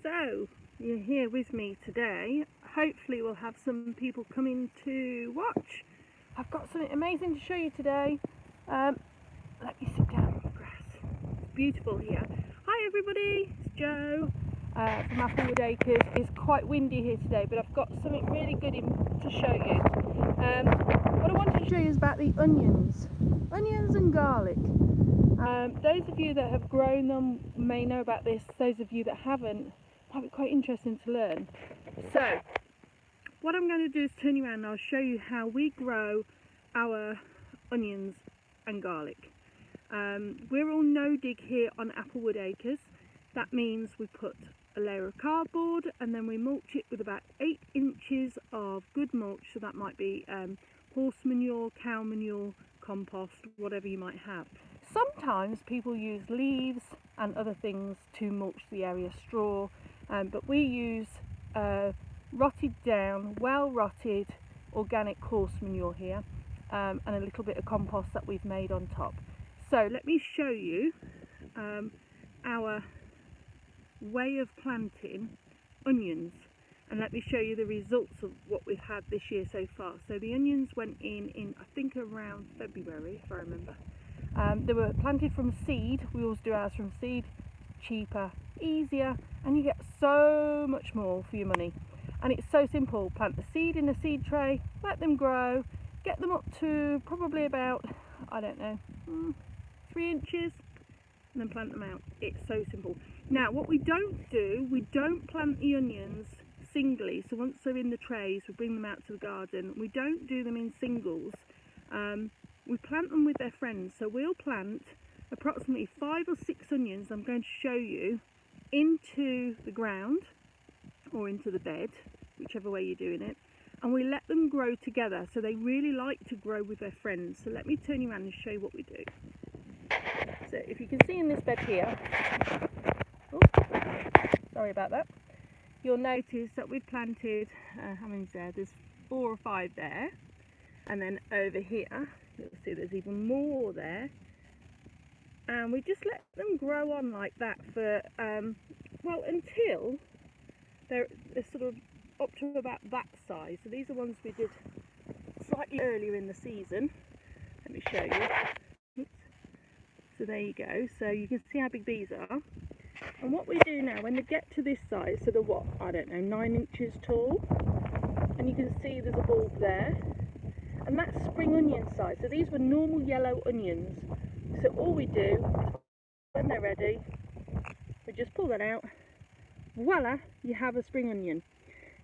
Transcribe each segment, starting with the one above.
So you're here with me today. Hopefully we'll have some people coming to watch. I've got something amazing to show you today. Let me sit down on the grass. It's beautiful here. Hi everybody, it's Jo from Applewood Acres. It's quite windy here today, but I've got something really good to show you. What I wanted to show you is about the onions and garlic. Those of you that have grown them may know about this. Those of you that haven't, might be quite interesting to learn. So what I'm going to do is turn you around and I'll show you how we grow our onions and garlic. We're all no dig here on Applewood Acres. That means we put a layer of cardboard and then we mulch it with about 8 inches of good mulch. So that might be horse manure, cow manure, compost, whatever you might have. Sometimes people use leaves and other things to mulch the area, straw, but we use rotted down, well rotted organic horse manure here, and a little bit of compost that we've made on top. So let me show you our way of planting onions, and let me show you the results of what we've had this year so far. So the onions went in I think around February, if I remember. They were planted from seed. We always do ours from seed. Cheaper, easier, and you get so much more for your money. And it's so simple. Plant the seed in a seed tray, let them grow, get them up to probably about, I don't know, 3 inches, and then plant them out. It's so simple. Now what we don't do, we don't plant the onions singly. So once they're in the trays, we bring them out to the garden. We don't do them in singles. We plant them with their friends. So we'll plant approximately 5 or 6 onions, I'm going to show you, into the ground or into the bed, whichever way you're doing it, and we let them grow together. So they really like to grow with their friends. So let me turn you around and show you what we do. So if you can see in this bed here, sorry about that, you'll notice that we've planted, how many's there? There's 4 or 5 there, and then over here you'll see there's even more there, and we just let them grow on like that for well, until they're sort of up to about that size. So these are ones we did slightly earlier in the season. Let me show you. Oops. So there you go. So you can see how big these are. And what we do now, when they get to this size, so they're what, I don't know, 9 inches tall, and you can see there's a bulb there, and that's spring onion size. So these were normal yellow onions. So all we do, when they're ready, we just pull that out. Voila, you have a spring onion.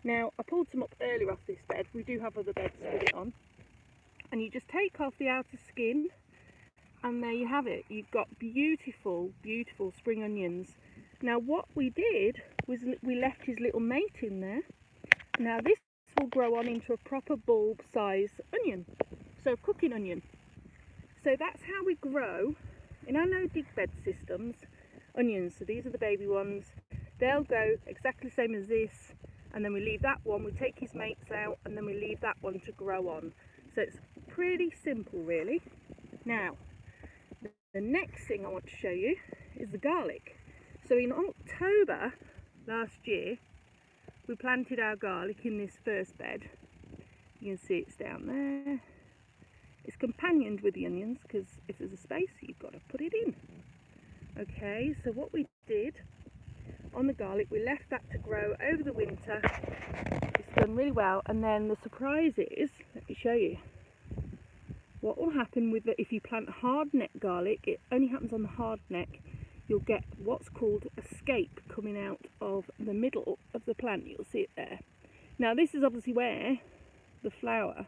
Now I pulled some up earlier off this bed. We do have other beds with it on, and you just take off the outer skin, and there you have it. You've got beautiful, beautiful spring onions. Now what we did was we left his little mate in there. Now this will grow on into a proper bulb size onion, so a cooking onion. So that's how we grow in our no dig bed systems onions. So these are the baby ones. They'll go exactly the same as this, and then we leave that one, we take his mates out, and then we leave that one to grow on. So it's pretty simple really. Now the next thing I want to show you is the garlic. So in October last year we planted our garlic in this first bed. You can see it's down there. It's companioned with the onions because if there's a space you've got to put it in. Okay, so what we did on the garlic, we left that to grow over the winter. It's done really well, and then the surprise is, let me show you, what will happen with it if you plant hard neck garlic. It only happens on the hard neck. You'll get what's called a scape coming out of the middle of the plant. You'll see it there. Now this is obviously where the flower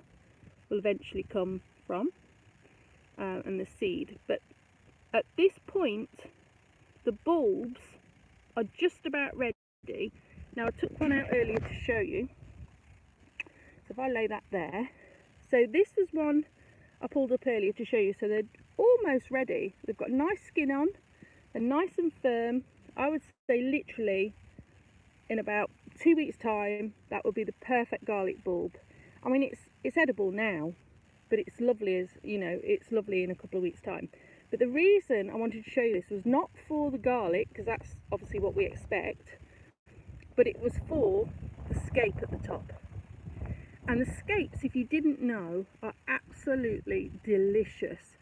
will eventually come from, and the seed, but at this point the bulbs are just about ready. Now I took one out earlier to show you, so if I lay that there, so this was one I pulled up earlier to show you. So they're almost ready. They've got nice skin on, they're nice and firm. I would say literally in about 2 weeks time that would be the perfect garlic bulb. I mean it's edible now, but it's lovely as, you know, it's lovely in a couple of weeks time. But the reason I wanted to show you this was not for the garlic, because that's obviously what we expect, but it was for the scape at the top. And the scapes, if you didn't know, are absolutely delicious.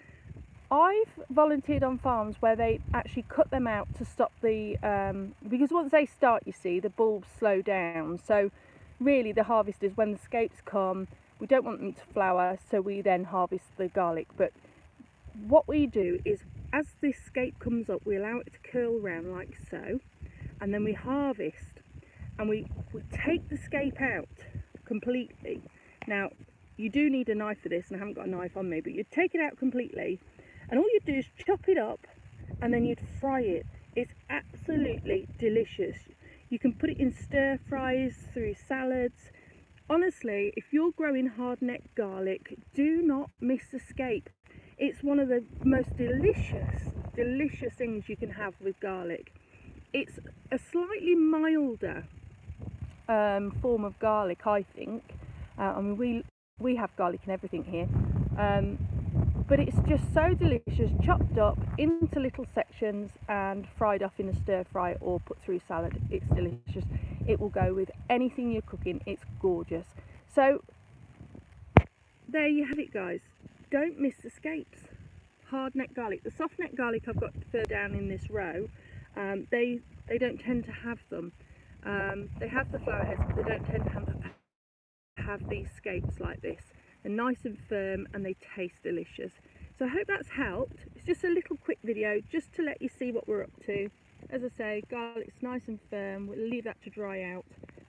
I've volunteered on farms where they actually cut them out to stop the, because once they start, you see, the bulbs slow down. So really the harvest is when the scapes come, we don't want them to flower, so we then harvest the garlic. But what we do is, as this scape comes up, we allow it to curl round like so, and then we harvest, and we take the scape out completely. Now, you do need a knife for this, and I haven't got a knife on me, but you'd take it out completely, and all you'd do is chop it up, and then you'd fry it. It's absolutely delicious. You can put it in stir fries, through salads. Honestly, if you're growing hardneck garlic, do not miss the scape. It's one of the most delicious things you can have with garlic. It's a slightly milder form of garlic, I think. I mean, we have garlic and everything here, but it's just so delicious, chopped up into little sections and fried off in a stir fry or put through salad. It's delicious. It will go with anything you're cooking. It's gorgeous. So there you have it, guys. Don't miss the scapes. Hardneck garlic. The softneck garlic I've got further down in this row, they don't tend to have them. They have the flower heads, but they don't tend to have these scapes like this. They're nice and firm and they taste delicious. So I hope that's helped. It's just a little quick video just to let you see what we're up to. As I say, garlic's nice and firm. We'll leave that to dry out.